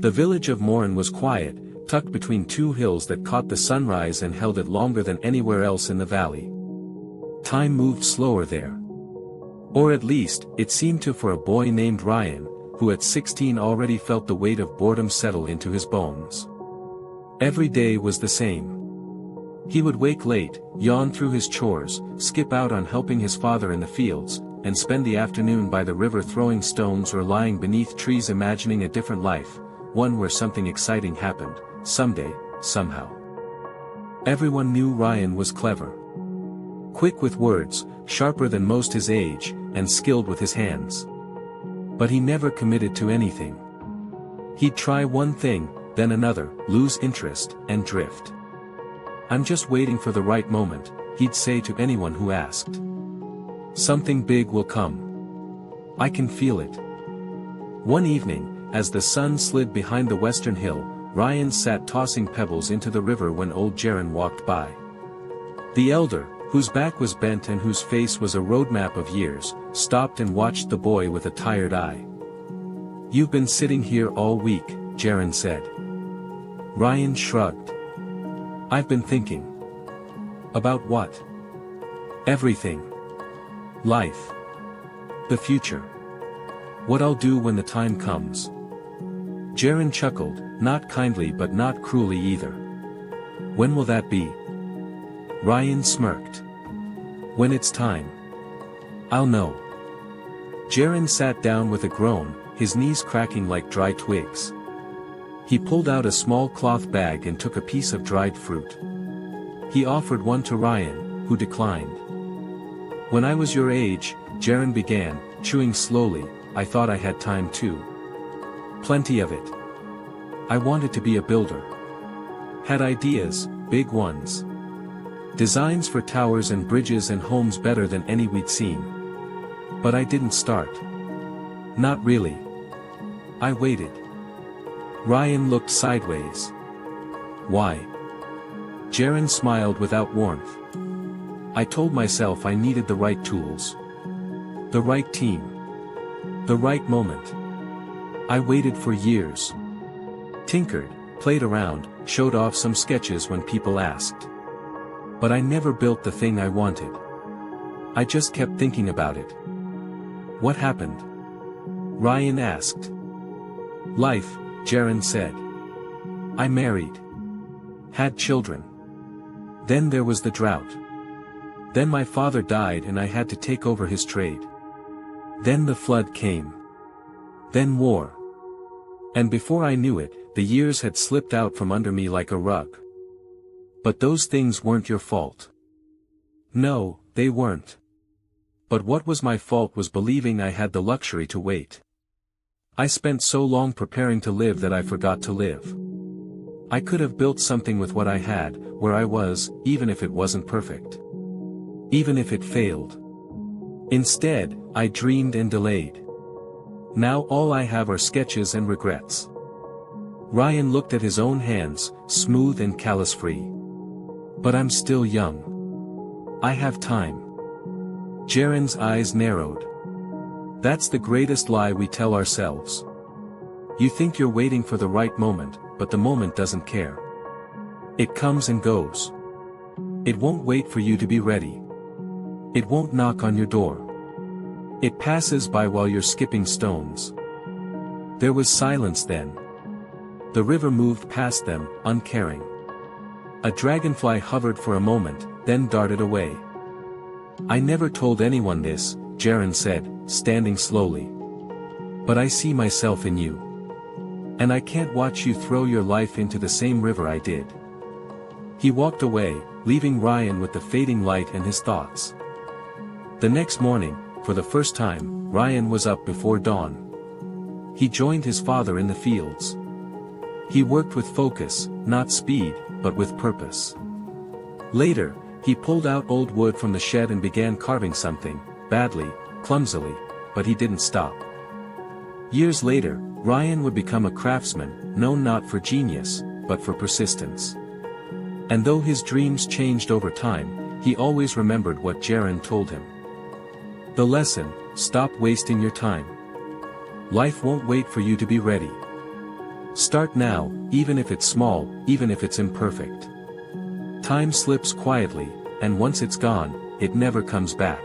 The village of Morin was quiet, tucked between two hills that caught the sunrise and held it longer than anywhere else in the valley. Time moved slower there. Or at least, it seemed to for a boy named Rion, who at 16 already felt the weight of boredom settle into his bones. Every day was the same. He would wake late, yawn through his chores, skip out on helping his father in the fields, and spend the afternoon by the river throwing stones or lying beneath trees imagining a different life, one where something exciting happened, someday, somehow. Everyone knew Rion was clever. Quick with words, sharper than most his age, and skilled with his hands. But he never committed to anything. He'd try one thing, then another, lose interest, and drift. "I'm just waiting for the right moment," he'd say to anyone who asked. "Something big will come. I can feel it." One evening, as the sun slid behind the western hill, Rion sat tossing pebbles into the river when Old Jaren walked by. The elder, whose back was bent and whose face was a roadmap of years, stopped and watched the boy with a tired eye. "You've been sitting here all week," Jaren said. Rion shrugged. "I've been thinking." "About what?" "Everything. Life. The future. What I'll do when the time comes." Jaren chuckled, not kindly but not cruelly either. "When will that be?" Rion smirked. "When it's time. I'll know." Jaren sat down with a groan, his knees cracking like dry twigs. He pulled out a small cloth bag and took a piece of dried fruit. He offered one to Rion, who declined. "When I was your age," Jaren began, chewing slowly, "I thought I had time too. Plenty of it. I wanted to be a builder. Had ideas, big ones. Designs for towers and bridges and homes better than any we'd seen. But I didn't start. Not really. I waited." Rion looked sideways. "Why?" Jaren smiled without warmth. "I told myself I needed the right tools. The right team. The right moment. I waited for years. Tinkered, played around, showed off some sketches when people asked. But I never built the thing I wanted. I just kept thinking about it." "What happened?" Rion asked. "Life," Jaren said. "I married. Had children. Then there was the drought. Then my father died and I had to take over his trade. Then the flood came. Then war. And before I knew it, the years had slipped out from under me like a rug. But those things weren't your fault." "No, they weren't. But what was my fault was believing I had the luxury to wait. I spent so long preparing to live that I forgot to live. I could have built something with what I had, where I was, even if it wasn't perfect. Even if it failed. Instead, I dreamed and delayed. Now all I have are sketches and regrets." Rion looked at his own hands, smooth and callus-free. "But I'm still young. I have time." Jaren's eyes narrowed. "That's the greatest lie we tell ourselves. You think you're waiting for the right moment, but the moment doesn't care. It comes and goes. It won't wait for you to be ready. It won't knock on your door. It passes by while you're skipping stones." There was silence then. The river moved past them, uncaring. A dragonfly hovered for a moment, then darted away. "I never told anyone this," Jaren said, standing slowly. "But I see myself in you. And I can't watch you throw your life into the same river I did." He walked away, leaving Rion with the fading light and his thoughts. The next morning, for the first time, Rion was up before dawn. He joined his father in the fields. He worked with focus, not speed, but with purpose. Later, he pulled out old wood from the shed and began carving something, badly, clumsily, but he didn't stop. Years later, Rion would become a craftsman, known not for genius, but for persistence. And though his dreams changed over time, he always remembered what Jaren told him. The lesson: stop wasting your time. Life won't wait for you to be ready. Start now, even if it's small, even if it's imperfect. Time slips quietly, and once it's gone, it never comes back.